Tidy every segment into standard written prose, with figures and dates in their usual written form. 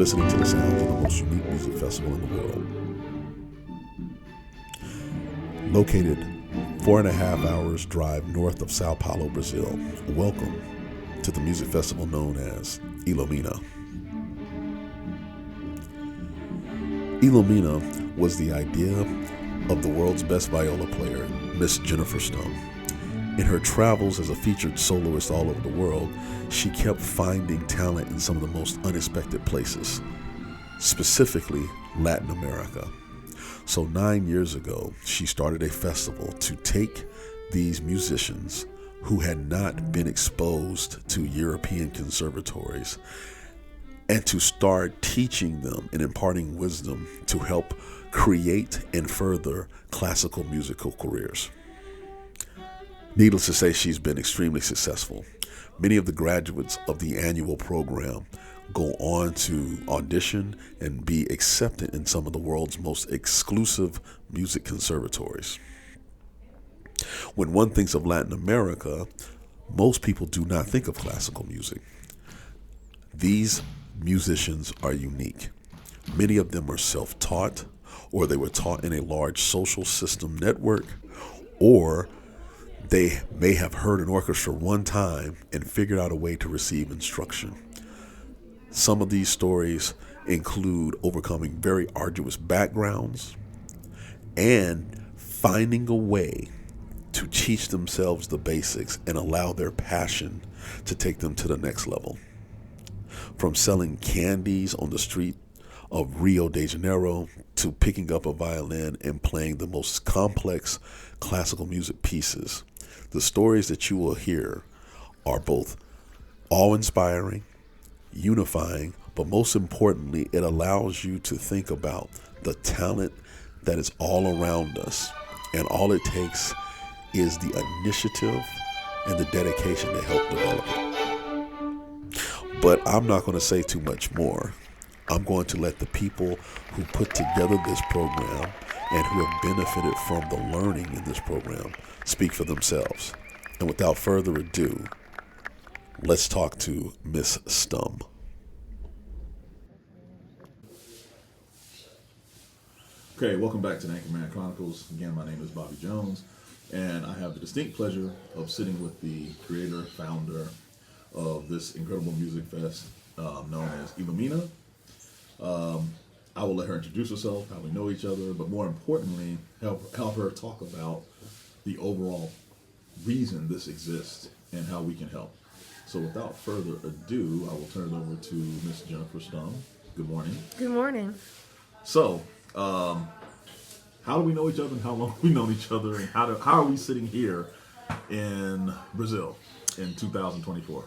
listening to the sounds of the most unique music festival in the world. Located 4.5 hours drive north of Sao Paulo, Brazil, welcome to the music festival known as Ilumina. Ilumina was the idea of the world's best viola player, Miss Jennifer Stum. In her travels as a featured soloist all over the world, she kept finding talent in some of the most unexpected places, specifically Latin America. So 9 years ago, she started a festival to take these musicians who had not been exposed to European conservatories and to start teaching them and imparting wisdom to help create and further classical musical careers. Needless to say, she's been extremely successful. Many of the graduates of the annual program go on to audition and be accepted in some of the world's most exclusive music conservatories. When one thinks of Latin America, most people do not think of classical music. These musicians are unique. Many of them are self-taught, or they were taught in a large social system network, or they may have heard an orchestra one time and figured out a way to receive instruction. Some of these stories include overcoming very arduous backgrounds and finding a way to teach themselves the basics and allow their passion to take them to the next level. From selling candies on the street of Rio de Janeiro to picking up a violin and playing the most complex classical music pieces, the stories that you will hear are both awe-inspiring, unifying, but most importantly, it allows you to think about the talent that is all around us. And all it takes is the initiative and the dedication to help develop it. But I'm not going to say too much more. I'm going to let the people who put together this program and who have benefited from the learning in this program speak for themselves. And without further ado, let's talk to Miss Stum. Okay, welcome back to the Anchorman Chronicles. Again, my name is Bobby Jones, and I have the distinct pleasure of sitting with the creator, founder of this incredible music fest known as Ilumina. I will let her introduce herself, how we know each other, but more importantly, help her talk about the overall reason this exists and how we can help. So without further ado, I will turn it over to Miss Jennifer Stum. Good morning. Good morning. So, how do we know each other and how long have we known each other, and how are we sitting here in Brazil in 2024?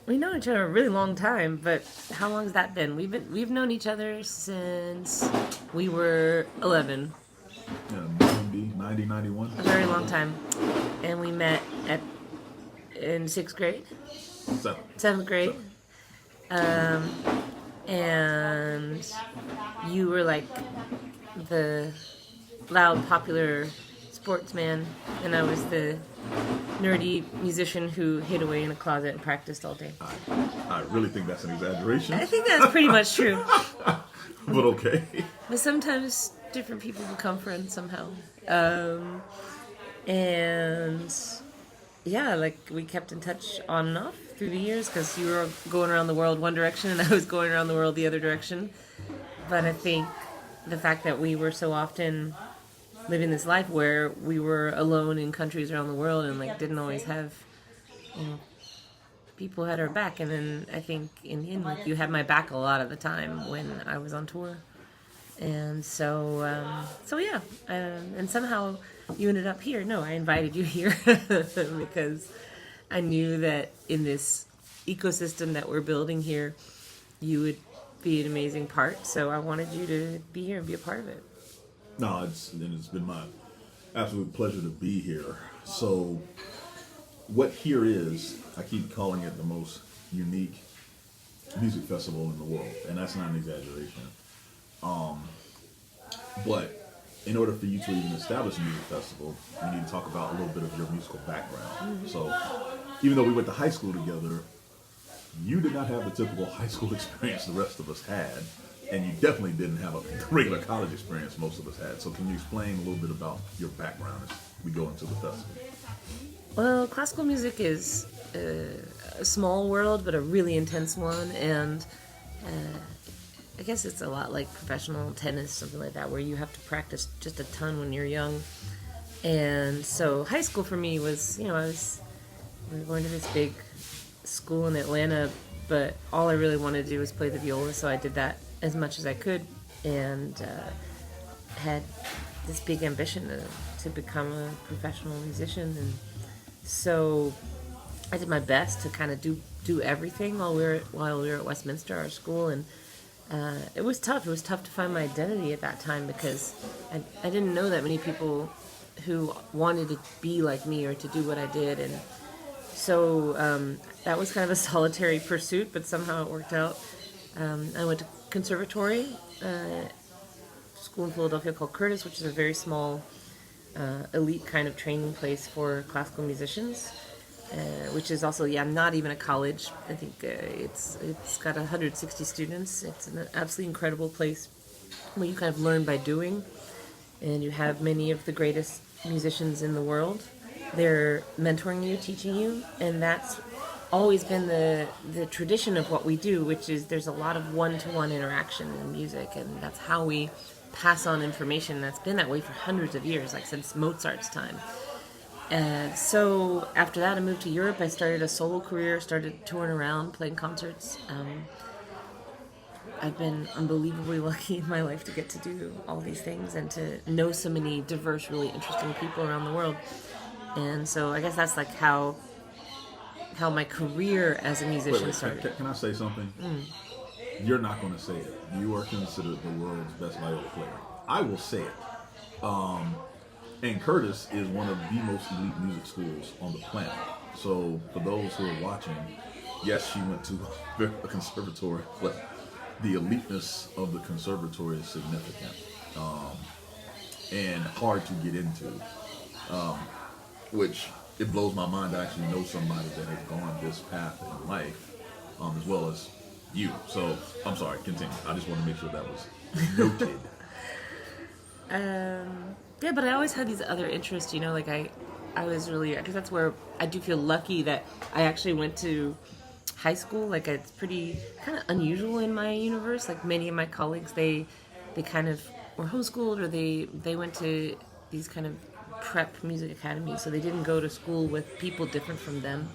We've known each other a really long time, but how long has that been? We've known each other since we were 11. Yeah, 90, 91. A very long time. And we met in 6th grade? 7th grade. And you were like the loud, popular sportsman, and I was the nerdy musician who hid away in a closet and practiced all day. I really think that's an exaggeration. I think that's pretty much true. But okay. But sometimes different people become friends somehow. And yeah, like we kept in touch on and off through the years because you were going around the world one direction and I was going around the world the other direction. But I think the fact that we were so often living this life where we were alone in countries around the world and like didn't always have, people had our back. And then I think in the end, like you had my back a lot of the time when I was on tour. And so yeah, and somehow you ended up here. No, I invited you here because I knew that in this ecosystem that we're building here, you would be an amazing part. So I wanted you to be here and be a part of it. No, it's been my absolute pleasure to be here. So what here is, I keep calling it the most unique music festival in the world, and that's not an exaggeration. But in order for you to even establish a music festival, we need to talk about a little bit of your musical background. So even though we went to high school together, You did not have the typical high school experience the rest of us had, and you definitely didn't have a regular college experience most of us had. So can you explain a little bit about your background as we go into the festival? Well, classical music is a small world, but a really intense one, and I guess it's a lot like professional tennis, something like that, where you have to practice just a ton when you're young. And so high school for me was, we were going to this big school in Atlanta, but all I really wanted to do was play the viola, so I did that as much as I could, and had this big ambition to become a professional musician. And so I did my best to kind of do everything while we were at Westminster, our school, and it was tough. It was tough to find my identity at that time because I didn't know that many people who wanted to be like me or to do what I did, and so that was kind of a solitary pursuit, but somehow it worked out. I went to conservatory, school in Philadelphia called Curtis, which is a very small, elite kind of training place for classical musicians, which is also, not even a college. I think it's got 160 students. It's an absolutely incredible place where you kind of learn by doing, and you have many of the greatest musicians in the world. They're mentoring you, teaching you, and that's always been the tradition of what we do, which is there's a lot of one-to-one interaction in music, and that's how we pass on information. That's been that way for hundreds of years, like since Mozart's time. So after that, I moved to Europe. I started a solo career, started touring around, playing concerts. I've been unbelievably lucky in my life to get to do all these things and to know so many diverse, really interesting people around the world. And so I guess that's like how my career as a musician started. Can I say something? You're not going to say it. You are considered the world's best viola player. I will say it. And Curtis is one of the most elite music schools on the planet. So for those who are watching, yes, she went to a conservatory, but the eliteness of the conservatory is significant and hard to get into, which it blows my mind to actually know somebody that has gone this path in life, as well as you. So I'm sorry, continue. I just want to make sure that was noted. Yeah, but I always had these other interests, like I was really, because that's where I do feel lucky that I actually went to high school. Like it's pretty kind of unusual in my universe. Like many of my colleagues, they kind of were homeschooled, or they went to these kind of prep music academies, so they didn't go to school with people different from them.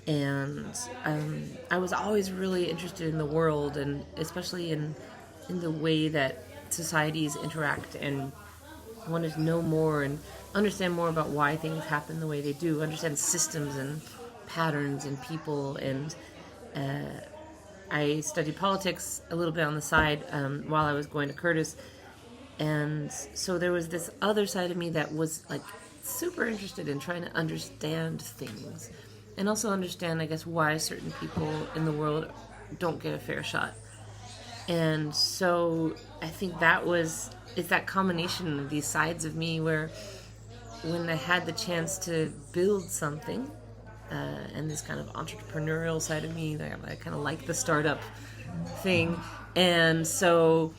And I was always really interested in the world, and especially in the way that societies interact, and wanted to know more and understand more about why things happen the way they do, understand systems and patterns and people. And I studied politics a little bit on the side while I was going to Curtis, and so there was this other side of me that was like super interested in trying to understand things, and also understand, I guess, why certain people in the world don't get a fair shot. And so I think it's that combination of these sides of me where when I had the chance to build something, and this kind of entrepreneurial side of me, I kind of like the startup thing. And so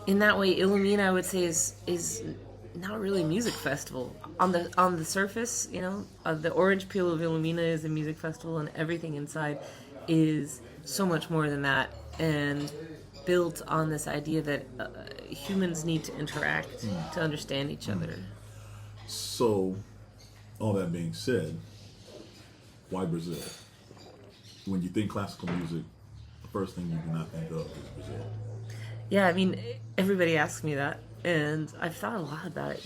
in that way, Ilumina, I would say, is not really a music festival. On the surface, the orange peel of Ilumina is a music festival, and everything inside is so much more than that, and built on this idea that humans need to interact to understand each other. So, all that being said, why Brazil? When you think classical music, the first thing you do not think of is Brazil. Yeah, I mean, everybody asks me that, and I've thought a lot about it,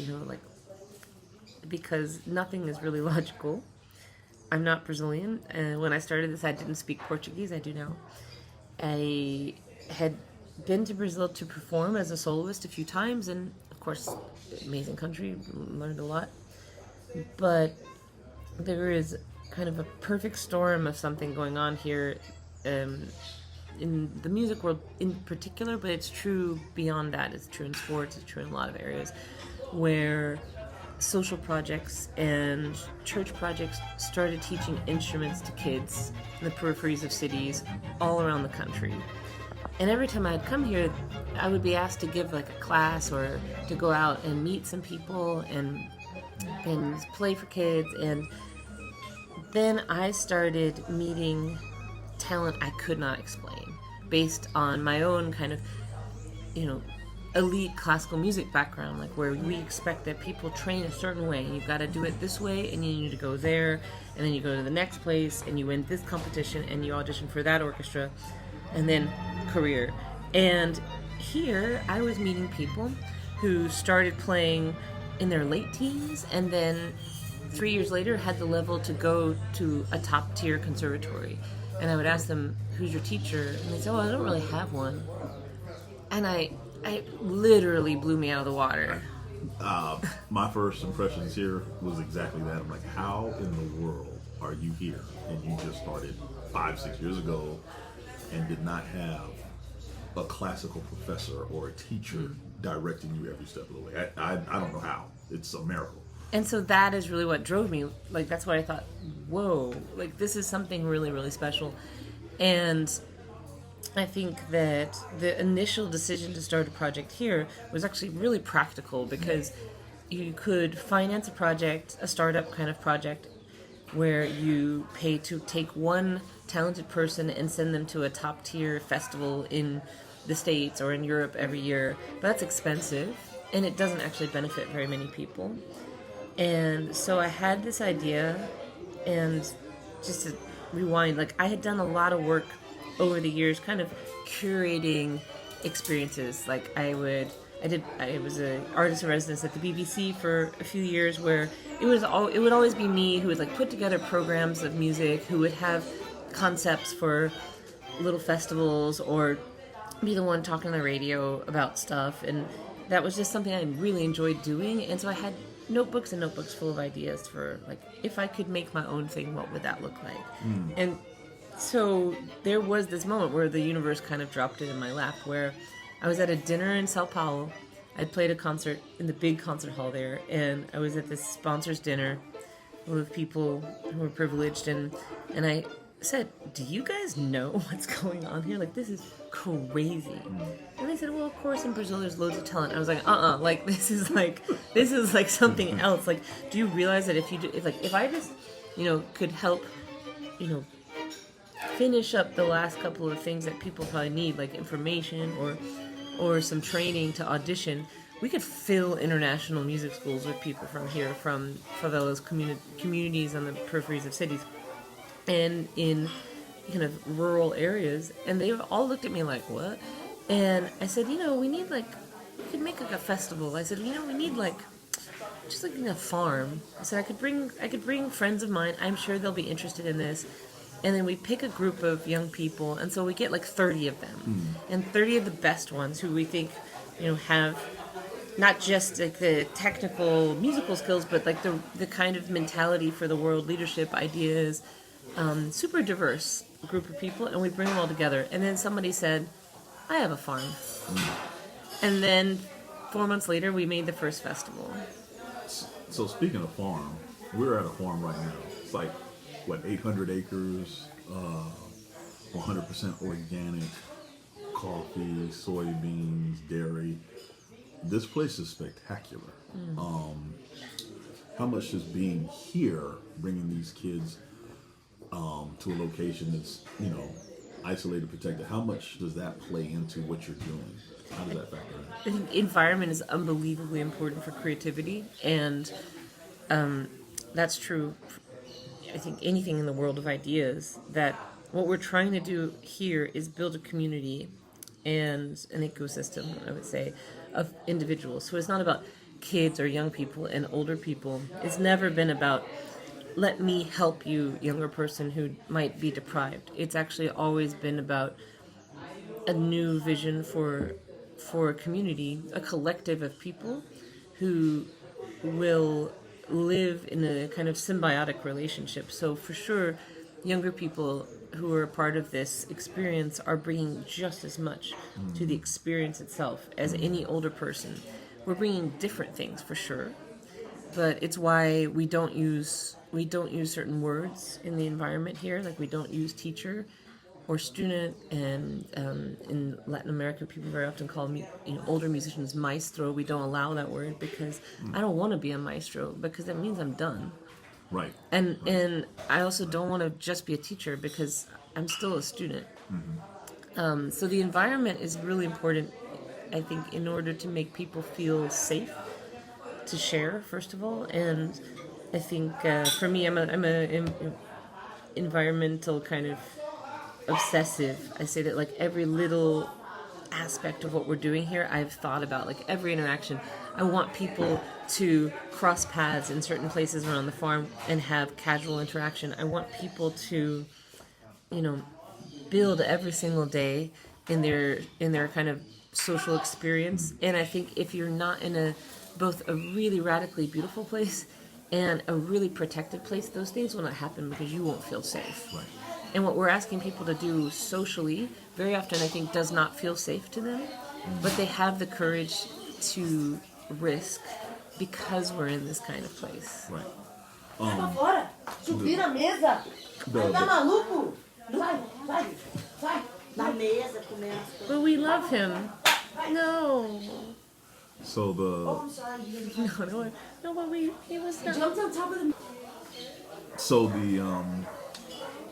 because nothing is really logical. I'm not Brazilian, and when I started this, I didn't speak Portuguese. I do now. I had been to Brazil to perform as a soloist a few times, and of course, amazing country, learned a lot. But there is kind of a perfect storm of something going on here, in the music world in particular, but it's true beyond that. It's true in sports, it's true in a lot of areas, where social projects and church projects started teaching instruments to kids in the peripheries of cities all around the country. And every time I'd come here, I would be asked to give like a class or to go out and meet some people and play for kids. And then I started meeting talent I could not explain based on my own kind of, elite classical music background, like where we expect that people train a certain way. You've got to do it this way, and you need to go there, and then you go to the next place, and you win this competition, and you audition for that orchestra, and then career. And here, I was meeting people who started playing in their late teens, and then 3 years later had the level to go to a top-tier conservatory. And I would ask them, who's your teacher? And they'd say, I don't really have one. And I literally blew me out of the water. My first impressions here was exactly that. I'm like, how in the world are you here? And you just started 5-6 years ago and did not have a classical professor or a teacher directing you every step of the way. I don't know how. It's a miracle. And so that is really what drove me. Like, that's why I thought, whoa, like this is something really, really special. And I think that the initial decision to start a project here was actually really practical, because you could finance a project, a startup kind of project, where you pay to take one talented person and send them to a top tier festival in the States or in Europe every year. But that's expensive, and it doesn't actually benefit very many people. And so I had this idea, and just to rewind, like I had done a lot of work over the years kind of curating experiences. Like I was an artist in residence at the BBC for a few years, where it would always be me who would like put together programs of music, who would have concepts for little festivals, or be the one talking on the radio about stuff. And that was just something I really enjoyed doing. And so I had notebooks and notebooks full of ideas for, like, if I could make my own thing, what would that look like? And so there was this moment where the universe kind of dropped it in my lap, where I was at a dinner in Sao Paulo. I'd played a concert in the big concert hall there, and I was at this sponsors dinner with people who were privileged, and I said, do you guys know what's going on here? Like, this is crazy. And they said, well, of course in Brazil there's loads of talent. I was like, like this is like something else. Like, do you realize that if I just, could help, finish up the last couple of things that people probably need, like information or some training to audition, we could fill international music schools with people from here, from favelas, communities on the peripheries of cities, and in kind of rural areas. And they all looked at me like, what? And I said, we need we could make like a festival. I said, we need just like a farm. I said, I could bring friends of mine. I'm sure they'll be interested in this. And then we pick a group of young people, and so we get like 30 of them, and 30 of the best ones who we think, have not just like the technical musical skills, but like the kind of mentality for the world, leadership, ideas, super diverse group of people, and we bring them all together. And then somebody said, I have a farm. And then 4 months later, we made the first festival. So speaking of farm, we're at a farm right now. It's like, 800 acres, 100% organic, coffee, soybeans, dairy. This place is spectacular. How much does being here, bringing these kids to a location that's, isolated, protected, how much does that play into what you're doing? How does that factor in? I think environment is unbelievably important for creativity, and that's true. I think anything in the world of ideas, that what we're trying to do here is build a community and an ecosystem, I would say, of individuals. So it's not about kids or young people and older people. It's never been about, let me help you, younger person who might be deprived. It's actually always been about a new vision for a community, a collective of people who will live in a kind of symbiotic relationship. So for sure, younger people who are a part of this experience are bringing just as much to the experience itself as any older person. We're bringing different things for sure, but it's why we don't use certain words in the environment here. Like we don't use teacher or student, and in Latin America, people very often call older musicians maestro. We don't allow that word because I don't want to be a maestro, because that means I'm done. Right. And I also don't want to just be a teacher because I'm still a student. So the environment is really important, I think, in order to make people feel safe to share, first of all. And I think for me, I'm a environmental kind of obsessive. I say that like every little aspect of what we're doing here, I've thought about, like every interaction. I want people to cross paths in certain places around the farm and have casual interaction. I want people to, build every single day in their kind of social experience. And I think if you're not in both a really radically beautiful place and a really protected place, those things will not happen because you won't feel safe. Right. And what we're asking people to do socially, very often I think does not feel safe to them, but they have the courage to risk because we're in this kind of place. Right. Fora! Subir na mesa! Vai, tá maluco? Vai! Na mesa começa. But we love him. No. So No, but he was not. Jumped on top of the... So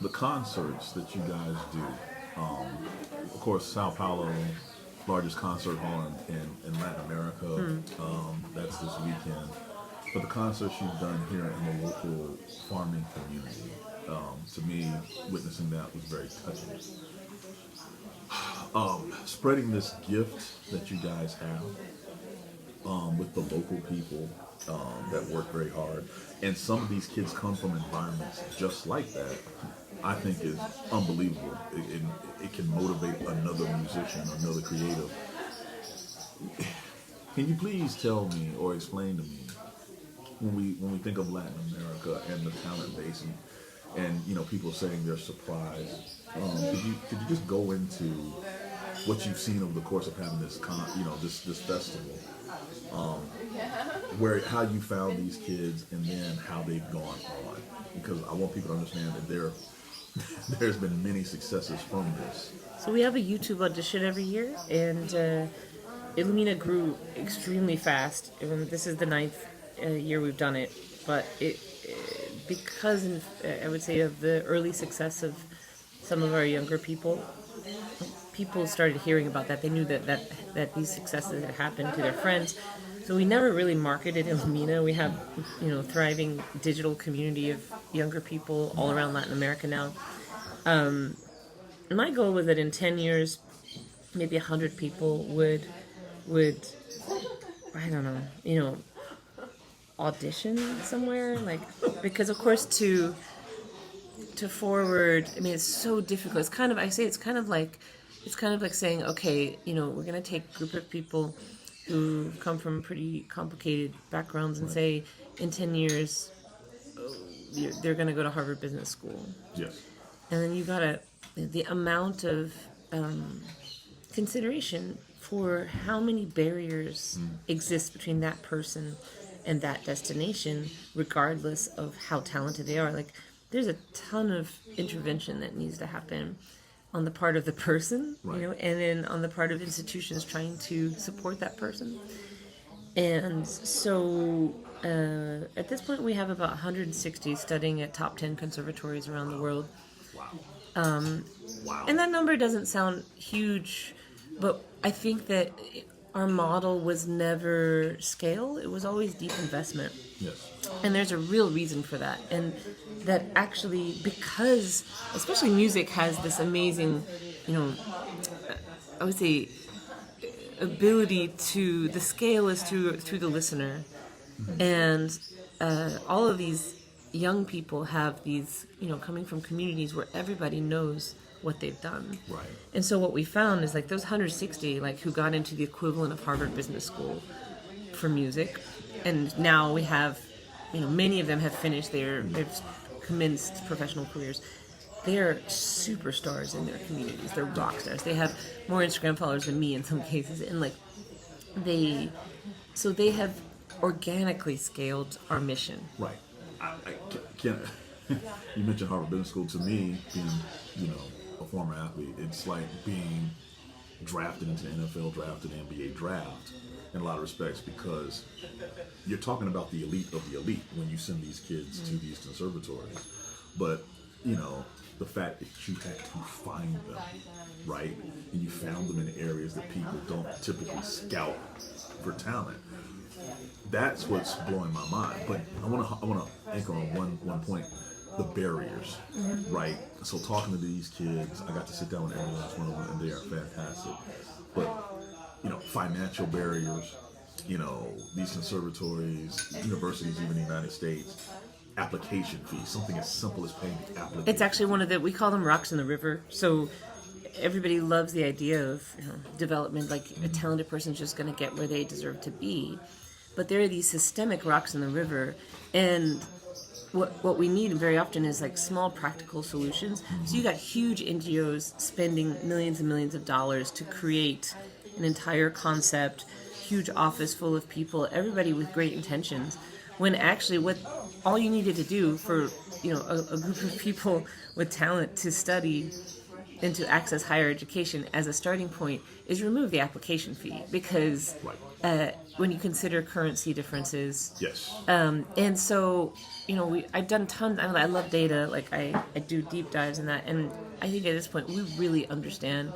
the concerts that you guys do, of course, Sao Paulo, largest concert hall in Latin America. That's this weekend. But the concerts you've done here in the local farming community, to me, witnessing that was very touching. Spreading this gift that you guys have with the local people that work very hard, and some of these kids come from environments just like that, I think is unbelievable. It can motivate another musician, another creative. Can you please tell me or explain to me, when we think of Latin America and the talent base, and people saying they're surprised, could you just go into what you've seen over the course of having this this festival, how you found these kids and then how they've gone on, because I want people to understand that there's been many successes from this. So we have a YouTube audition every year, and Ilumina grew extremely fast. This is the 9th year we've done it, but because I would say of the early success of some of our younger people started hearing about that. They knew that these successes had happened to their friends. So we never really marketed Ilumina. We have, thriving digital community of younger people all around Latin America now. My goal was that in 10 years, maybe 100 people would I don't know, audition somewhere, because of course to forward, I mean, it's so difficult. It's kind of like saying, okay, we're gonna take a group of people who come from pretty complicated backgrounds and say in 10 years they're gonna go to Harvard Business School. Yes. And then the amount of consideration for how many barriers exist between that person and that destination, regardless of how talented they are. Like, there's a ton of intervention that needs to happen on the part of the person, right, and then on the part of institutions trying to support that person. And so at this point we have about 160 studying at top 10 conservatories around the world. Wow. And that number doesn't sound huge, but I think that our model was never scale. It was always deep investment. Yes. And there's a real reason for that. And that actually, because especially music has this amazing, I would say, ability to, the scale is through the listener. And all of these young people have these, coming from communities where everybody knows what they've done. Right. And so what we found is those 160 who got into the equivalent of Harvard Business School for music, and now we have, many of them have finished they've commenced professional careers. They're superstars in their communities. They're rock stars. They have more Instagram followers than me in some cases, and they have organically scaled our mission. Right. I can't. You mentioned Harvard Business School. To me, being a former athlete, it's like being drafted into the NFL draft and the NBA draft in a lot of respects, because you're talking about the elite of the elite when you send these kids to these conservatories. But the fact that you had to find them, right, and you found them in areas that people don't typically scout for talent. That's what's blowing my mind. But I want to anchor on one point: the barriers, right? So talking to these kids, I got to sit down with every last one of them, and they are fantastic. But financial barriers, these conservatories, universities, even in the United States, application fees, something as simple as paying the application. It's actually we call them rocks in the river. So everybody loves the idea of development, like a talented person's just going to get where they deserve to be. But there are these systemic rocks in the river, and what we need very often is like small practical solutions. So you got huge NGOs spending millions and millions of dollars to create an entire concept, huge office full of people, everybody with great intentions, when actually what all you needed to do for a group of people with talent to study and to access higher education as a starting point is remove the application fee, because when you consider currency differences, yes, and so I've done tons. I love data. Like I do deep dives in that, and I think at this point we really understand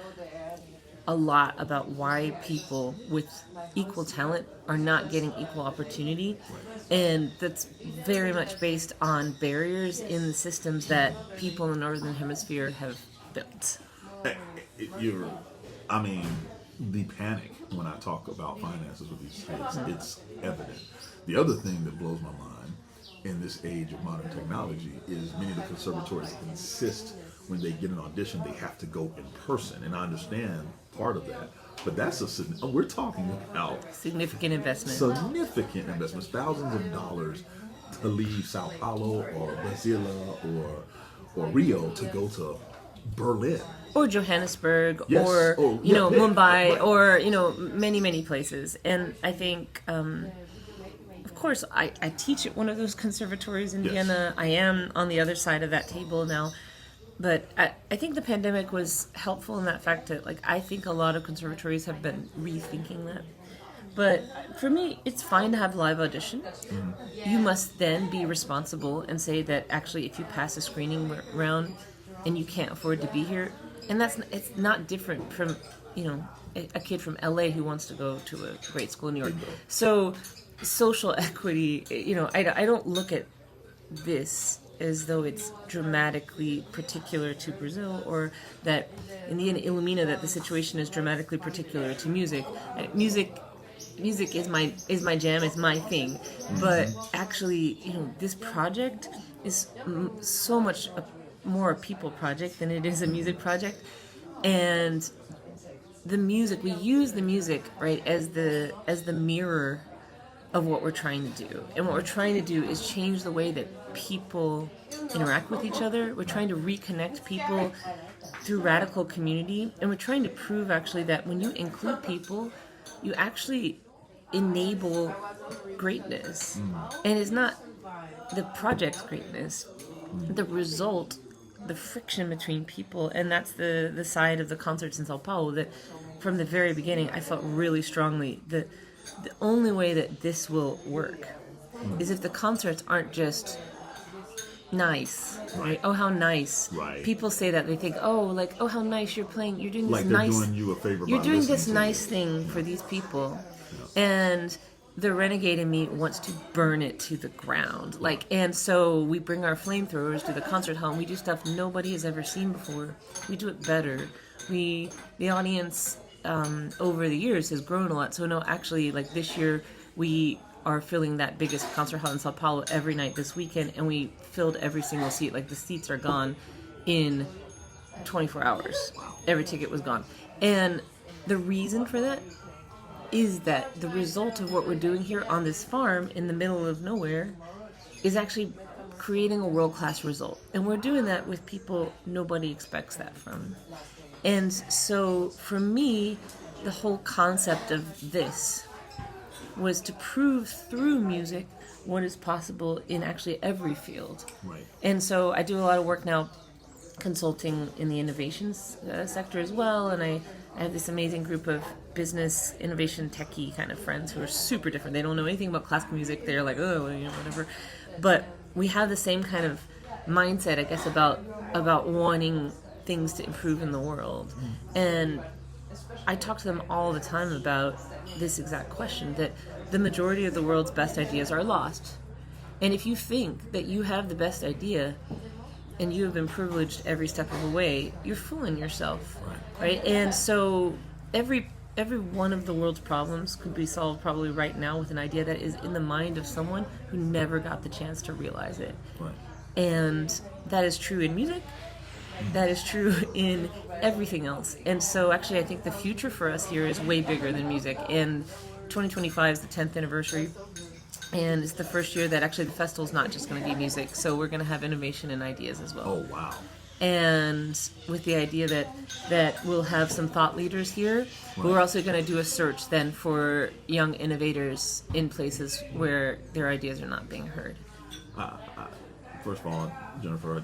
a lot about why people with equal talent are not getting equal opportunity, and that's very much based on barriers in the systems that people in the Northern Hemisphere have built. The panic when I talk about finances with these kids, it's evident. The other thing that blows my mind in this age of modern technology is many of the conservatories insist when they get an audition they have to go in person, and I understand part of that, but we're talking about significant investments, thousands of dollars to leave Sao Paulo or Brasilia or Rio to go to Berlin or Johannesburg, yes. or Mumbai, right. or many places. And I think of course I teach at one of those conservatories in Vienna. I am on the other side of that table now, but I think the pandemic was helpful in that fact that I think a lot of conservatories have been rethinking that. But for me, it's fine to have live audition. You must then be responsible and say that actually if you pass a screening round and you can't afford to be here, and it's not different from a kid from LA who wants to go to a great school in New York. So social equity, I don't look at this as though it's dramatically particular to Brazil, or that in the Ilumina that the situation is dramatically particular to music. Music is my jam, it's my thing. But actually, this project is so much more a people project than it is a music project. And the music, we use the music, right, as the mirror of what we're trying to do. And what we're trying to do is change the way that people interact with each other. We're trying to reconnect people through radical community. And we're trying to prove actually that when you include people, you actually enable greatness. And it's not the project's greatness, the result, the friction between people. And that's the side of the concerts in Sao Paulo that from the very beginning I felt really strongly that the only way that this will work is if the concerts aren't just nice, right? Oh, how nice! Right. People say that, they think, oh, how nice you're playing. You're doing this like they're nice. Doing you a favor. You're doing this to nice thing for these people, and the renegade in me wants to burn it to the ground. And so we bring our flamethrowers to the concert hall. And we do stuff nobody has ever seen before. We do it better. The audience over the years has grown a lot. So no, actually, this year we are filling that biggest concert hall in Sao Paulo every night this weekend, and we filled every single seat. The seats are gone in 24 hours. Every ticket was gone. And the reason for that is that the result of what we're doing here on this farm in the middle of nowhere is actually creating a world-class result. And we're doing that with people nobody expects that from. And so for me, the whole concept of this was to prove through music what is possible in actually every field. Right. And so I do a lot of work now consulting in the innovations sector as well, and I have this amazing group of business innovation techie kind of friends who are super different. They don't know anything about classical music. They're like, oh, you know, whatever. But we have the same kind of mindset, I guess, about wanting things to improve in the world. And I talk to them all the time about this exact question, that the majority of the world's best ideas are lost. And if you think that you have the best idea and you have been privileged every step of the way, you're fooling yourself, right? And so every one of the world's problems could be solved probably right now with an idea that is in the mind of someone who never got the chance to realize it. Right. And that is true in music. That is true in everything else. And so actually I think the future for us here is way bigger than music. And 2025 is the 10th anniversary. And it's the first year that actually the festival's not just going to be music. So we're going to have innovation and ideas as well. Oh, wow. And with the idea that we'll have some thought leaders here, but we're also going to do a search then for young innovators in places where their ideas are not being heard. First of all, Jennifer,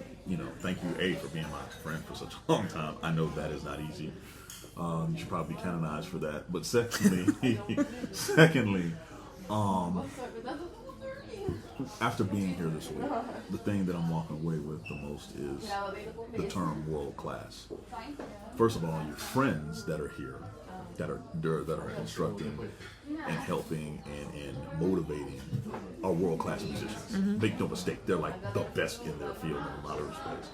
thank you, for being my friend for such a long time. I know that is not easy. You should probably be canonized for that. But secondly, after being here this week, the thing that I'm walking away with the most is the term world class. First of all, your friends that are here, that are instructing and helping and motivating are world class musicians. Make no mistake, they're like the best in their field in a lot of respects.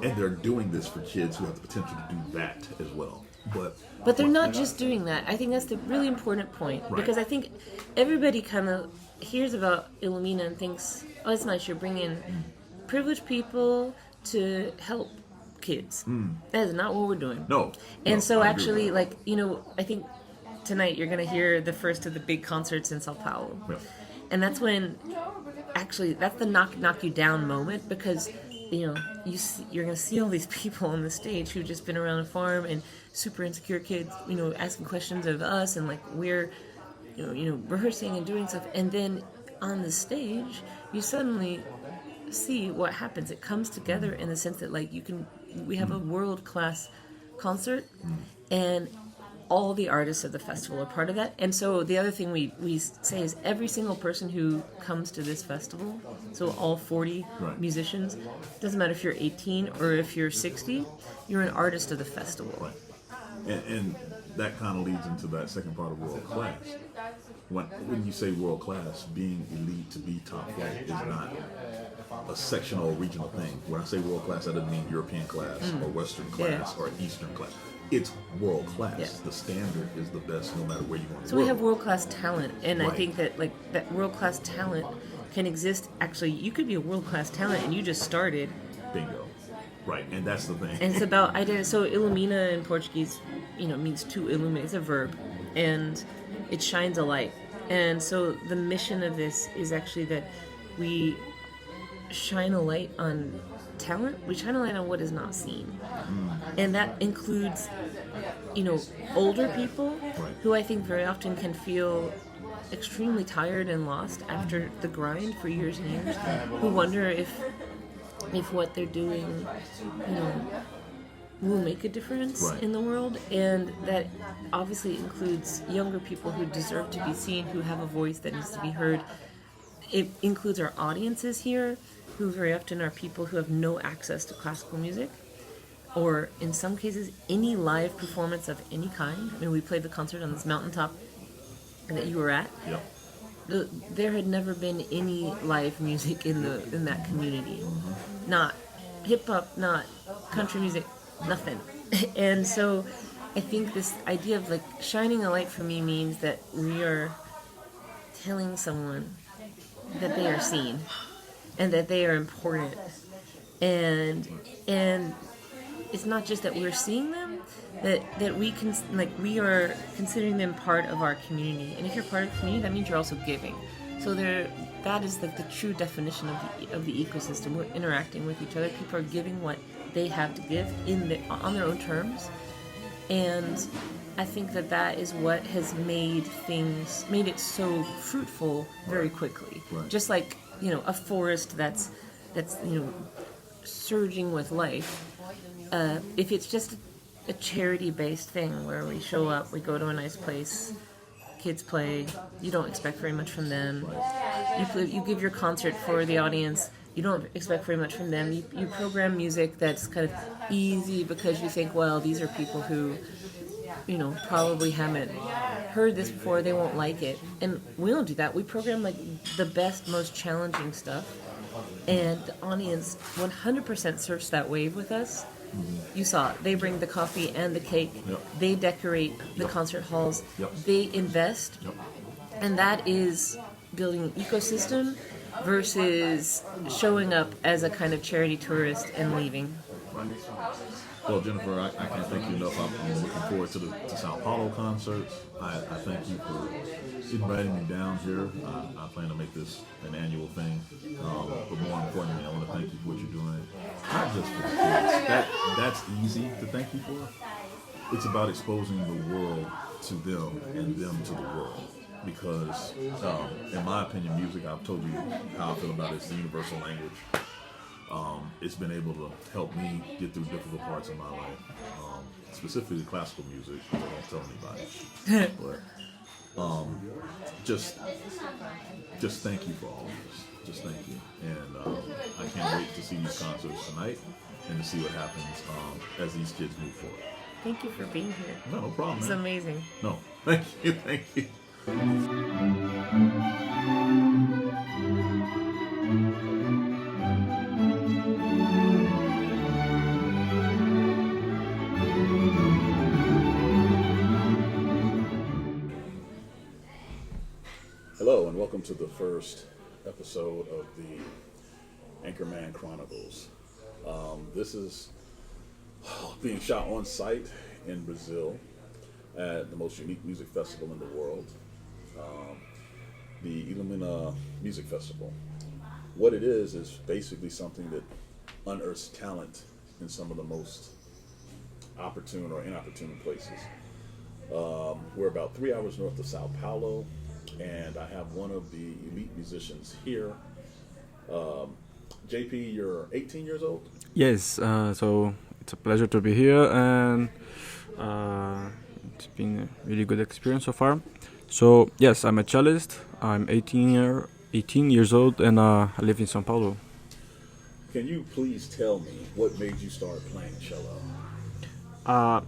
And they're doing this for kids who have the potential to do that as well. But they're not just doing that. I think that's the really important point. Right. Because I think everybody kind of hears about Ilumina and thinks, oh, it's nice, you're bringing privileged people to help kids. That is not what we're doing. No. And so I actually, agree with that. I think tonight you're going to hear the first of the big concerts in Sao Paulo. Yeah. And that's when, actually, that's the knock you down moment, because you're going to see all these people on the stage who've just been around a farm and super insecure kids, asking questions of us, and like we're, rehearsing and doing stuff. And then on the stage, you suddenly see what happens. It comes together in the sense that we have a world-class concert, and all the artists of the festival are part of that. And so the other thing we say is every single person who comes to this festival, so all 40 musicians, doesn't matter if you're 18 or if you're 60, you're an artist of the festival. Right. And that kind of leads into that second part of world class. When you say world class, being elite to be top flight is not a sectional or regional thing. When I say world class, that doesn't mean European class or Western class or Eastern class. It's world class. Yeah. The standard is the best no matter where you want to So we have world-class talent, and I think that that world-class talent can exist. Actually, you could be a world-class talent and you just started. Bingo. Right, and that's the thing. And it's about identity. So Ilumina in Portuguese, means to illuminate. It's a verb, and it shines a light. And so the mission of this is actually that we shine a light on talent. We shine a light on what is not seen, and that includes, older people who I think very often can feel extremely tired and lost after the grind for years and years, who wonder if what they're doing, will make a difference in the world. And that obviously includes younger people who deserve to be seen, who have a voice that needs to be heard. It includes our audiences here, who very often are people who have no access to classical music, or in some cases, any live performance of any kind. I mean, we played the concert on this mountaintop that you were at. Yep. There had never been any live music in that community. Not hip hop, not country music, nothing. And so I think this idea of shining a light for me means that we are telling someone that they are seen and that they are important. And it's not just that we're seeing them, that we can, we are considering them part of our community. And if you're part of the community, that means you're also giving. So that is the true definition of the ecosystem. We're interacting with each other. People are giving what they have to give on their own terms, and I think that is what has made it so fruitful very quickly. Right. Just like, a forest that's surging with life. If it's just a charity-based thing where we show up, we go to a nice place, kids play, you don't expect very much from them. You give your concert for the audience, you don't expect very much from them. You program music that's kind of easy because you think, well, these are people who, probably haven't heard this before, they won't like it. And we don't do that. We program like the best, most challenging stuff. And the audience 100% surfs that wave with us. You saw it. They bring the coffee and the cake. Yep. They decorate the concert halls. Yep. They invest. Yep. And that is building an ecosystem versus showing up as a kind of charity tourist and leaving. Well, Jennifer, I can't thank you enough. I'm looking forward to Sao Paulo concerts. I thank you for inviting me down here. I plan to make this an annual thing. But more importantly, I want to thank you for what you're doing. Not just for kids. That's easy to thank you for. It's about exposing the world to them and them to the world. Because, in my opinion, music, I've told you how I feel about it. It's the universal language. It's been able to help me get through difficult parts of my life, specifically classical music. I don't tell anybody, but just thank you for all of this. Just thank you, and I can't wait to see these concerts tonight and to see what happens as these kids move forward. Thank you for being here. No problem. It's man. amazing. No, thank you. Hello, and welcome to the first episode of the Anchorman Chronicles. This is being shot on site in Brazil at the most unique music festival in the world, the Ilumina Music Festival. What it is basically something that unearths talent in some of the most opportune or inopportune places. We're about 3 hours north of Sao Paulo, and I have one of the elite musicians here. JP, you're 18 years old? Yes, so it's a pleasure to be here, and it's been a really good experience so far. So yes, I'm a cellist. I'm 18 years old, and I live in São Paulo. Can you please tell me what made you start playing cello? I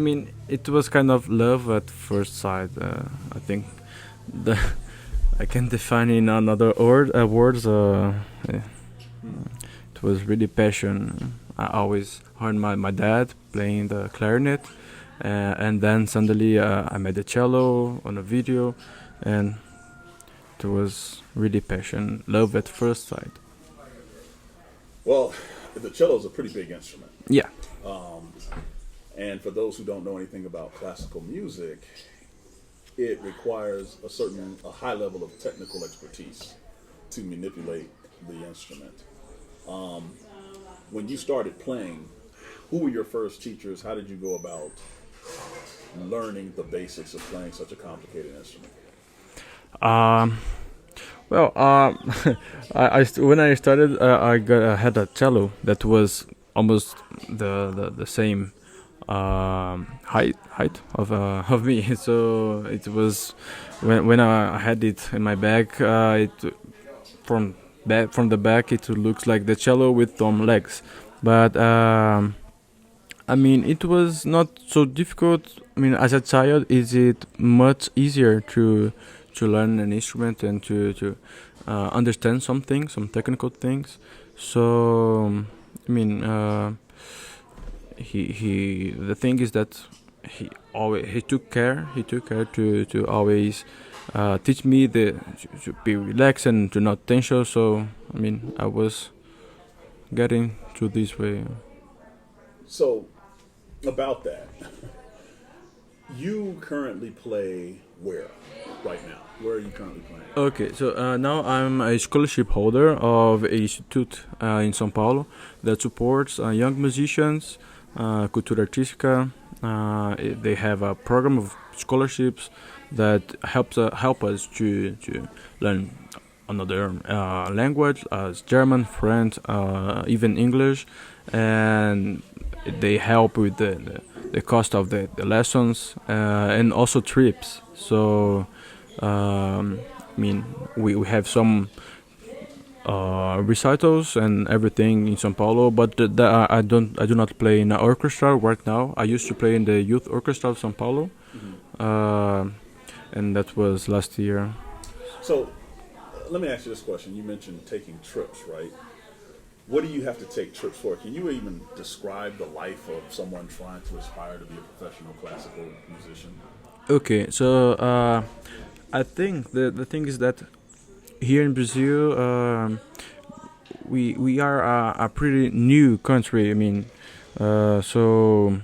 mean, it was kind of love at first sight. I think I can define in another words. It was really passion. I always heard my dad playing the clarinet, and then suddenly I made the cello on a video, and it was really passion, love at first sight. Well, the cello is a pretty big instrument. Yeah. And for those who don't know anything about classical music, it requires a high level of technical expertise to manipulate the instrument. When you started playing, who were your first teachers? How did you go about learning the basics of playing such a complicated instrument? Well, when I started, I had a cello that was almost the same height of me. So it was when I had it in my bag. From the back, it looks like the cello with some legs. But I mean, it was not so difficult. I mean, as a child, is it much easier to learn an instrument and to understand some technical things. So I mean, the thing is that he took care to always teach me to be relaxed and to not tension. So I mean, I was getting to this way. So about that, you currently play where right now? Where are you currently playing? Okay, so now I'm a scholarship holder of an institute in São Paulo that supports young musicians, cultura artística, They have a program of scholarships that help us to learn another language, as German, French, even English, and they help with the cost of the lessons and also trips. So, I mean, we have some recitals and everything in São Paulo, but I do not play in an orchestra right now. I used to play in the youth orchestra of São Paulo, and that was last year. So, let me ask you this question. You mentioned taking trips, right? What do you have to take trips for? Can you even describe the life of someone trying to aspire to be a professional classical musician? Okay, so I think the thing is that here in Brazil, we are a pretty new country. I mean, so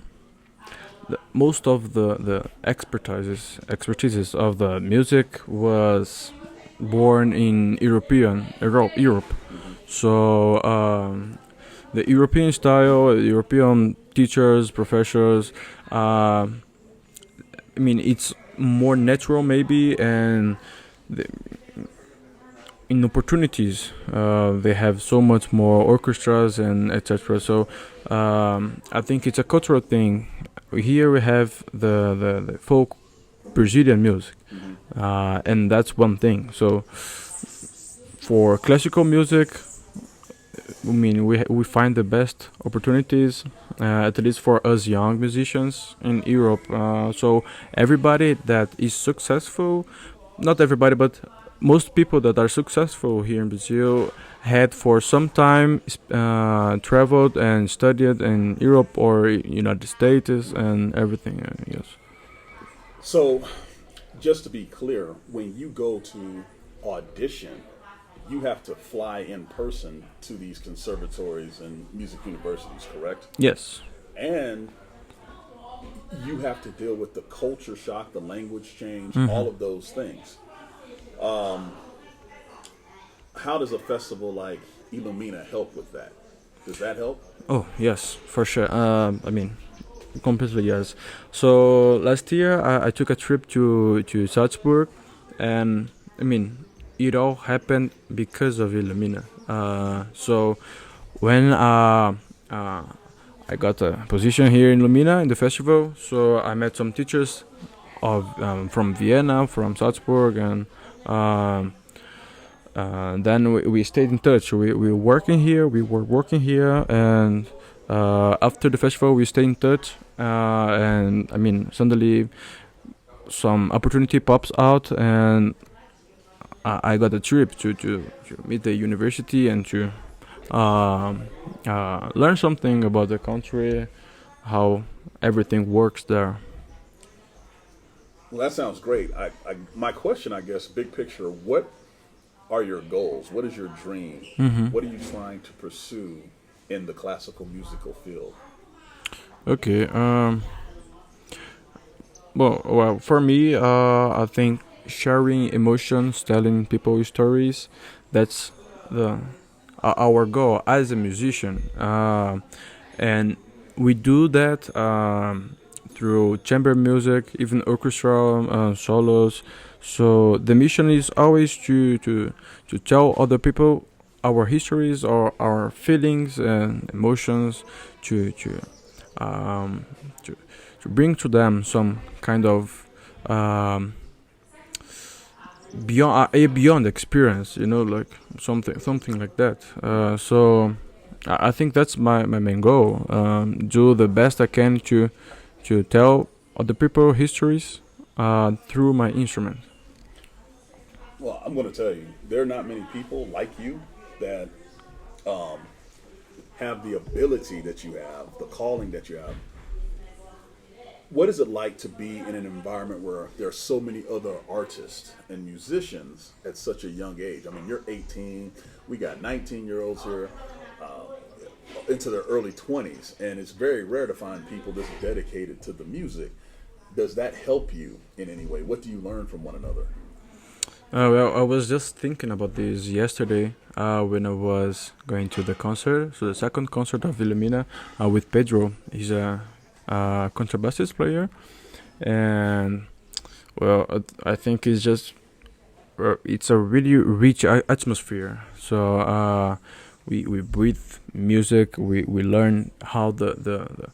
most of the expertises of the music was born in Europe. So the European style, European teachers, professors. I mean, it's more natural maybe, and in opportunities they have so much more orchestras and etc. So I think it's a cultural thing. Here we have the folk Brazilian music, and that's one thing. So for classical music, I mean, we find the best opportunities, at least for us young musicians in Europe. So everybody that is successful, not everybody, but most people that are successful here in Brazil had for some time traveled and studied in Europe or United States and everything. Yes. So, just to be clear, when you go to audition, you have to fly in person to these conservatories and music universities, correct? Yes. And you have to deal with the culture shock, the language change, all of those things. How does a festival like Ilumina help with that? Does that help? Oh, yes, for sure. I mean, completely yes. So last year I took a trip to Salzburg, and I mean, it all happened because of Ilumina. So when I got a position here in Ilumina in the festival, so I met some teachers of from Vienna, from Salzburg, and then we stayed in touch. We were working here, and after the festival we stayed in touch, and I mean, suddenly some opportunity pops out, and I got a trip to meet the university and to learn something about the country, how everything works there. Well, that sounds great. My question, I guess, big picture, what are your goals? What is your dream? What are you trying to pursue in the classical musical field? Okay. Well, for me, I think sharing emotions, telling people stories, that's our goal as a musician, and we do that through chamber music, even orchestral solos. So the mission is always to tell other people our histories or our feelings and emotions, to bring to them some kind of beyond experience, like something like that. So I think that's my main goal. Do the best I can to tell other people histories through my instrument. Well, I'm going to tell you, there are not many people like you that have the ability that you have, the calling that you have. What is it like to be in an environment where there are so many other artists and musicians at such a young age? I mean, you're 18, we got 19-year-olds here into their early 20s, and it's very rare to find people this dedicated to the music. Does that help you in any way? What do you learn from one another? Well, I was just thinking about this yesterday when I was going to the concert, so the second concert of Ilumina with Pedro. contrabassist player, and well, I think it's a really rich atmosphere. So we breathe music. We learn how the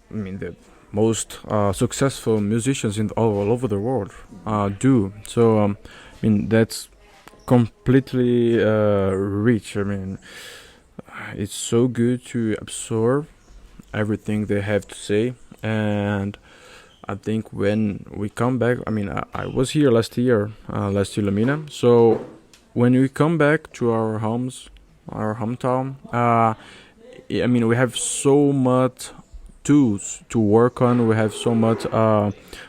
I mean the most successful musicians in all over the world do. So I mean that's completely rich. I mean it's so good to absorb everything they have to say. And I think when we come back, I mean I was here last year, last Ilumina. So when we come back to our homes, our hometown, I mean we have so much tools to work on. We have so much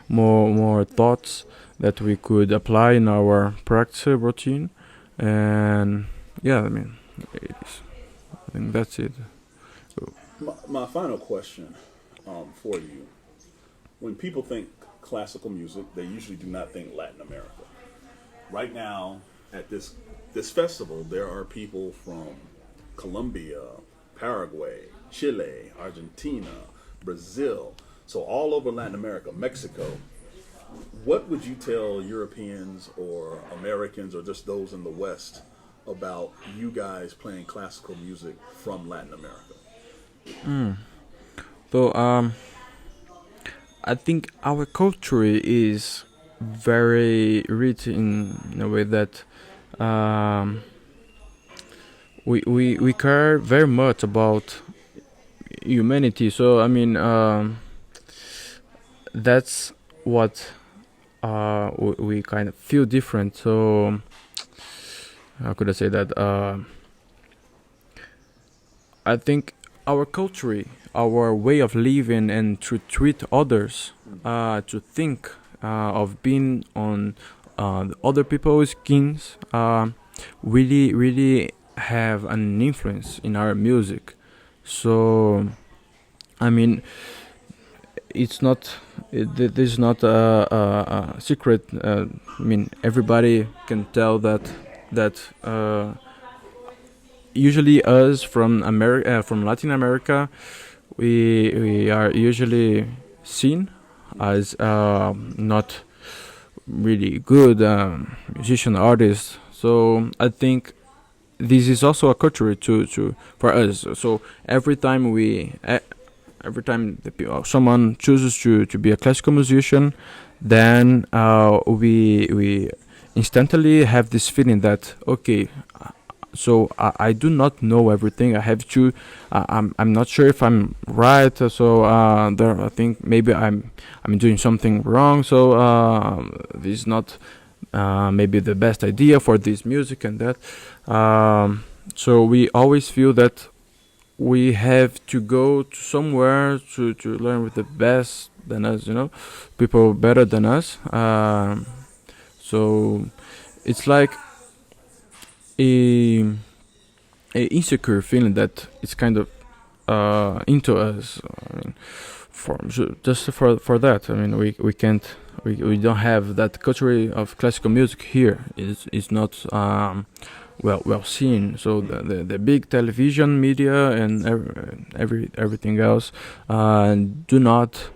more thoughts that we could apply in our practice routine. And yeah, I mean I think that's it. My final question for you: when people think classical music, they usually do not think Latin America. Right now, at this festival, there are people from Colombia, Paraguay, Chile, Argentina, Brazil, so all over Latin America, Mexico. What would you tell Europeans or Americans or just those in the West about you guys playing classical music from Latin America? So I think our culture is very rich in a way that we care very much about humanity. So I mean that's what we kind of feel different. So how could I say that? I think our culture, our way of living, and to treat others, to think of being on other people's skins, really have an influence in our music. So, I mean, it's not. This is not a secret. I mean, everybody can tell that. Usually, us from from Latin America, we are usually seen as not really good musician artists. So I think this is also a culture to for us. So every time someone chooses to be a classical musician, then we instantly have this feeling that okay. So I do not know everything. I have to. I'm not sure if I'm right. So there, I think maybe I'm doing something wrong. So this is not maybe the best idea for this music and that. So we always feel that we have to go to somewhere to learn with the best than us. People better than us. So it's like a insecure feeling that it's kind of into us. I mean, just for that. I mean, we can't. We don't have that culture of classical music here. It's not well seen. So the big television media and everything else do not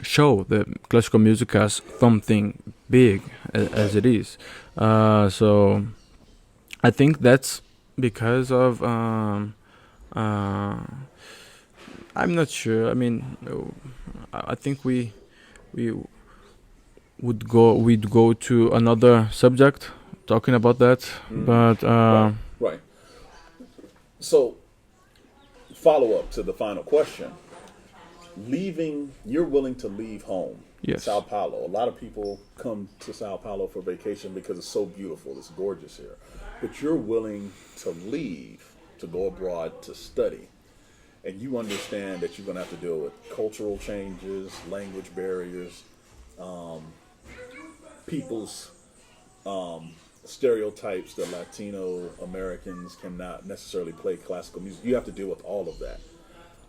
show the classical music as something big as it is. So I think that's because of I'm not sure. I mean, I think we'd go to another subject talking about that. But Right. So, follow up to the final question. You're willing to leave home. Yes. Sao Paulo. A lot of people come to Sao Paulo for vacation because it's so beautiful. It's gorgeous here. But you're willing to leave, to go abroad to study. And you understand that you're going to have to deal with cultural changes, language barriers, people's stereotypes that Latino Americans cannot necessarily play classical music. You have to deal with all of that.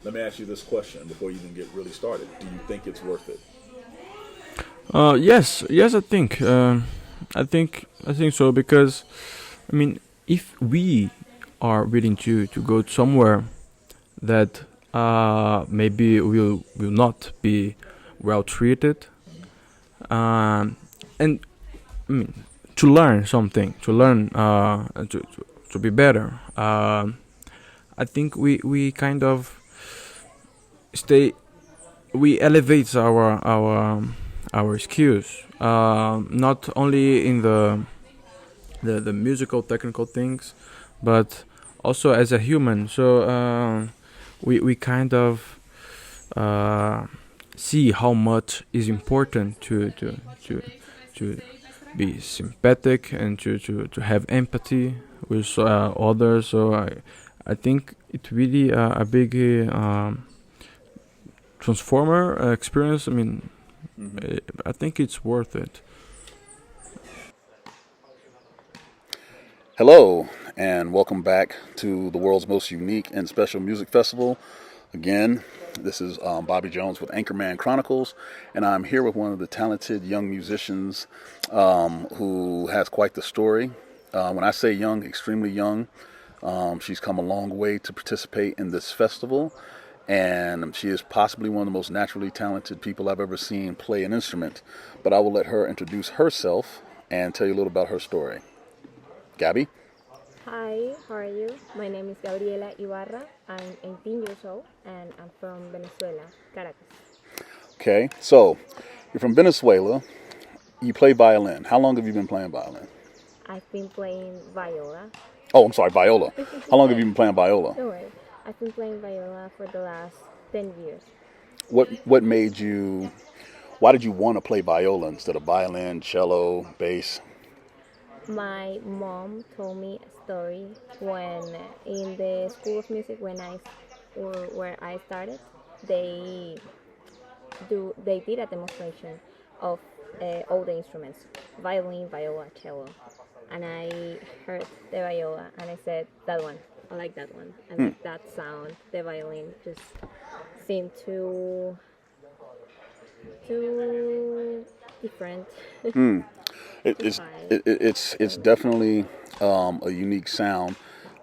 Let me ask you this question before you even get really started. Do you think it's worth it? Yes, I think. I think so because, I mean, if we are willing to go somewhere that maybe will not be well treated, and I mean, to learn something, to learn to be better. I think we kind of stay, we elevate our skills, not only in the musical technical things, but also as a human. So we kind of see how much is important to be sympathetic and to have empathy with others. So I think it really a big transformer experience. I mean, I think it's worth it. Hello, and welcome back to the world's most unique and special music festival. Again, this is Bobby Jones with Anchorman Chronicles, and I'm here with one of the talented young musicians who has quite the story. When I say young, extremely young. She's come a long way to participate in this festival, and she is possibly one of the most naturally talented people I've ever seen play an instrument. But I will let her introduce herself and tell you a little about her story. Gabby? Hi, how are you? My name is Gabriela Ibarra. I'm 18 years old and I'm from Venezuela, Caracas. Okay, so you're from Venezuela. You play violin. How long have you been playing violin? I've been playing viola. Oh, I'm sorry, viola. How long have you been playing viola? Don't worry, I've been playing viola for the last 10 years. What made you, why did you want to play viola instead of violin, cello, bass? My mom told me a story when in the School of Music where I started, they did a demonstration of all the instruments, violin, viola, cello, and I heard the viola and I said that one, I like that one, and that sound, the violin just seemed too different. It's Fine. it's definitely a unique sound.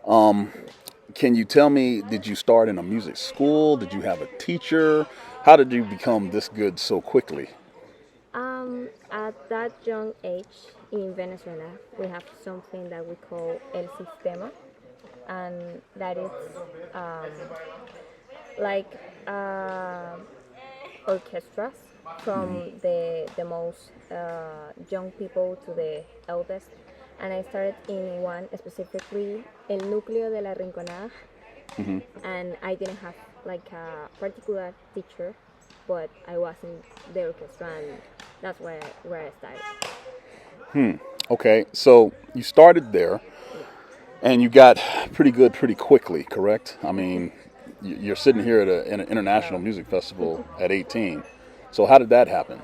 Can you tell me, did you start in a music school? Did you have a teacher? How did you become this good so quickly? At that young age in Venezuela, we have something that we call el sistema, and that is um, like orchestras from the most young people to the eldest. And I started in one specifically, El Núcleo de la Rinconada, and I didn't have like a particular teacher, but I was in the orchestra, and that's where I started. Okay, so you started there, and you got pretty good pretty quickly, correct? I mean, you're sitting here at an international music festival at 18. So how did that happen?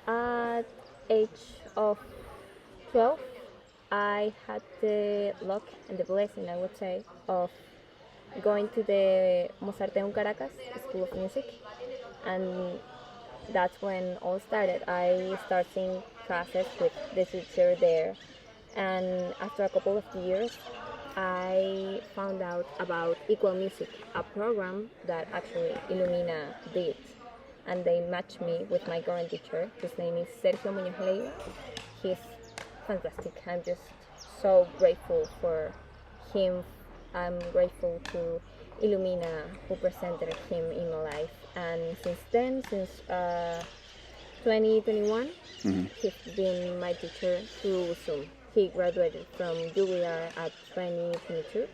At age of 12, I had the luck and the blessing, I would say, of going to the Mozarteum Caracas School of Music, and that's when all started. I started classes with the teacher there, and after a couple of years, I found out about Equal Music, a program that actually Ilumina did, and they matched me with my current teacher. His name is Sergio Muñoz Leiva. He's fantastic. I'm just so grateful for him. I'm grateful to Ilumina who presented him in my life. And since then, since 2021, he's been my teacher through Zoom. He graduated from Juilliard at 2022,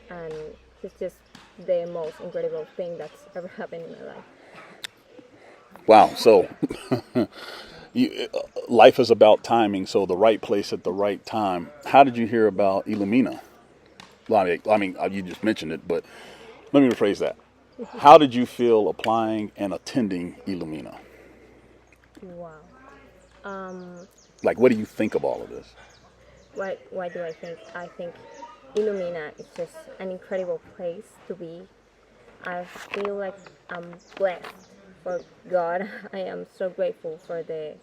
and he's just the most incredible thing that's ever happened in my life. Wow, so life is about timing, so the right place at the right time. How did you hear about Ilumina? I mean, you just mentioned it, but let me rephrase that. How did you feel applying and attending Ilumina? Wow. Like, what do you think of all of this? Why do I think? I think Ilumina is just an incredible place to be. I feel like I'm blessed for God. I am so grateful for the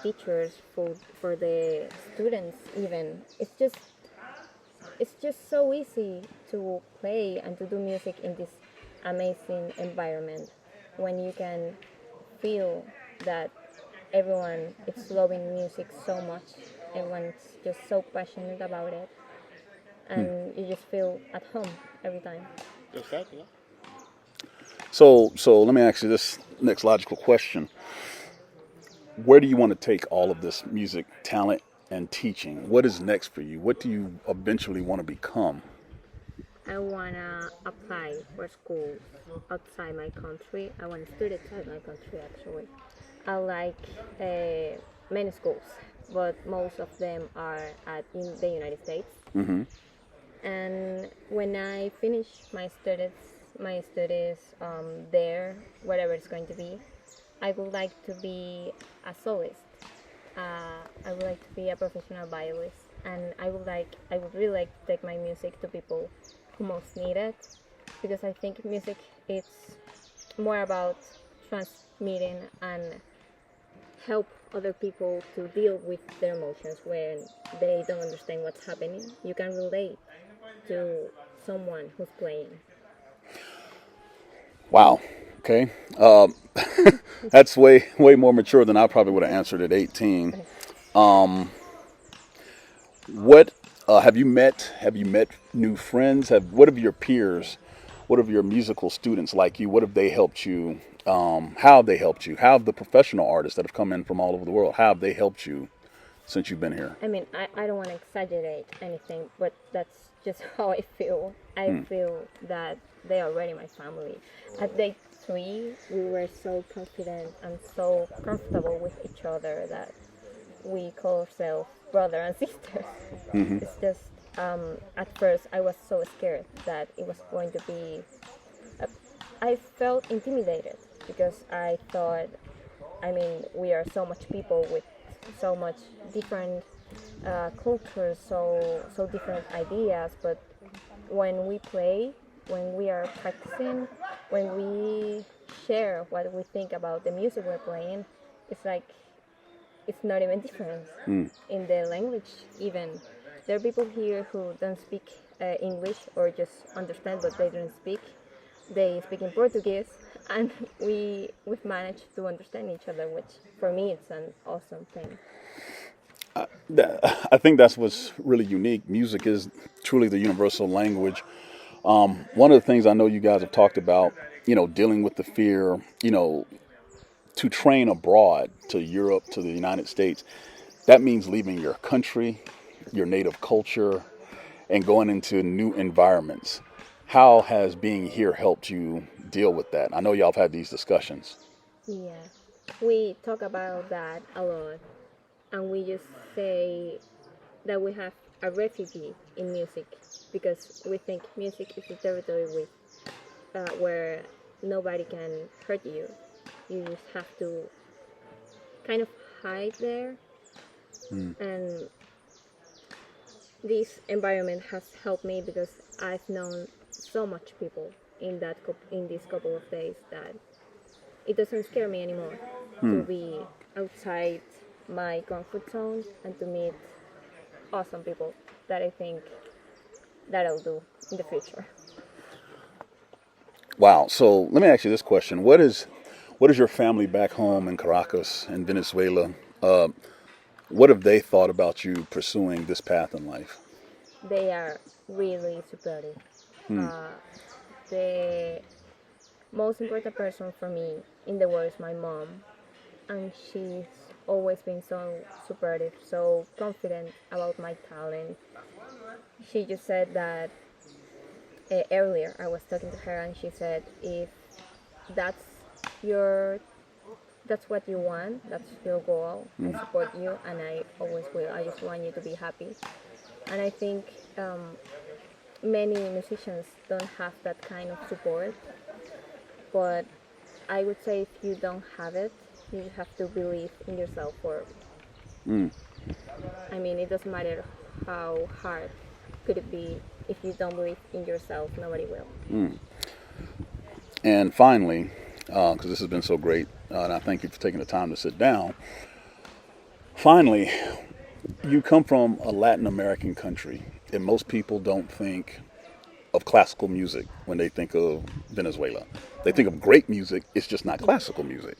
teachers, for the students even. It's just so easy to play and to do music in this amazing environment when you can feel that everyone is loving music so much. Everyone's just so passionate about it, and you just feel at home every time. Exactly. So let me ask you this next logical question. Where do you want to take all of this music talent and teaching? What is next for you? What do you eventually want to become? I wanna apply for schools outside my country. I wanna study outside my country actually. I like many schools, but most of them are in the United States. Mm-hmm. And when I finish my studies there, whatever it's going to be, I would like to be a soloist. I would like to be a professional violist, and I would really like to take my music to people who most need it, because I think music is more about transmitting and help other people to deal with their emotions when they don't understand what's happening. You can relate to someone who's playing. Wow. Okay. That's way more mature than I probably would have answered at 18. What have you met? Have you met new friends? What have your peers? What have your musical students like you? What have they helped you? How have they helped you? How have the professional artists that have come in from all over the world? How have they helped you since you've been here? I mean, I don't want to exaggerate anything, but that's just how I feel. I feel that they are already my family. At day 3, we were so confident and so comfortable with each other that we call ourselves brother and sister. It's just, at first I was so scared that it was going to be, I felt intimidated because I thought, I mean, we are so much people with so much different cultures, so different ideas, but when we play, when we are practicing, when we share what we think about the music we're playing, it's like it's not even different in the language even. There are people here who don't speak English or just understand but they don't speak. They speak in Portuguese, and we've managed to understand each other, which for me it's an awesome thing. I think that's what's really unique. Music is truly the universal language. One of the things I know you guys have talked about, dealing with the fear, to train abroad, to Europe, to the United States, that means leaving your country, your native culture, and going into new environments. How has being here helped you deal with that? I know y'all have had these discussions. Yeah, we talk about that a lot, and we just say that we have a refugee in music because we think music is a territory where nobody can hurt you. You just have to kind of hide there, and this environment has helped me because I've known so much people in this couple of days that it doesn't scare me anymore to be outside my comfort zone and to meet awesome people that I think that I'll do in the future. Wow. So let me ask you this question. What is your family back home in Caracas, in Venezuela? What have they thought about you pursuing this path in life? They are really supportive. The most important person for me in the world is my mom, and she's always been so supportive, so confident about my talent. She just said that earlier I was talking to her, and she said, if that's what you want, that's your goal, I support you, and I always will. I just want you to be happy. And I think many musicians don't have that kind of support, but I would say if you don't have it, you have to believe in yourself. I mean, it doesn't matter how hard could it be. If you don't believe in yourself, nobody will. And finally, because this has been so great, and I thank you for taking the time to sit down. Finally, you come from a Latin American country, and most people don't think of classical music when they think of Venezuela. They think of great music, it's just not classical music.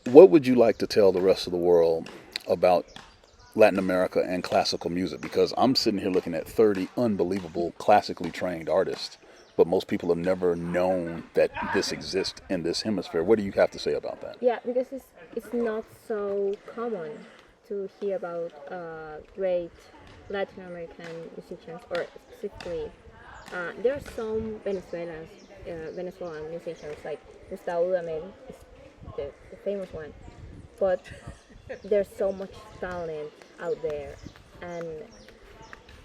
What would you like to tell the rest of the world about Latin America and classical music? Because I'm sitting here looking at 30 unbelievable classically trained artists, but most people have never known that this exists in this hemisphere. What do you have to say about that? Yeah, because it's not so common to hear about great Latin American musicians, or specifically, there are some Venezuelan musicians, like Gustavo Dudamel is the famous one, but there's so much talent out there, and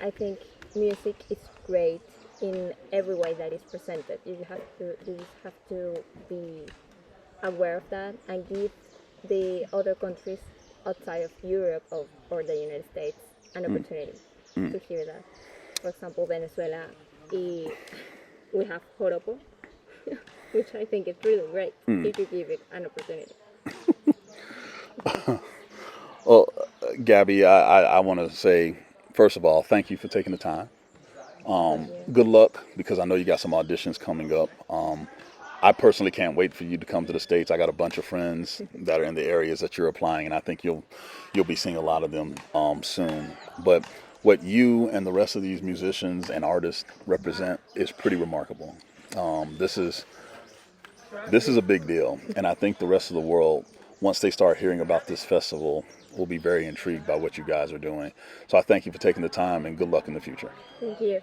I think music is great in every way that is presented. You just have to be aware of that and give the other countries outside of Europe or the United States an opportunity to hear that. For example, Venezuela, we have Joropo, which I think is really great if you give it an opportunity. Well, Gabby, I want to say, first of all, thank you for taking the time. Good luck, because I know you got some auditions coming up. I personally can't wait for you to come to the States. I got a bunch of friends that are in the areas that you're applying, and I think you'll be seeing a lot of them soon. But what you and the rest of these musicians and artists represent is pretty remarkable. This is a big deal, and I think the rest of the world, once they start hearing about this festival, will be very intrigued by what you guys are doing. So I thank you for taking the time, and good luck in the future. Thank you.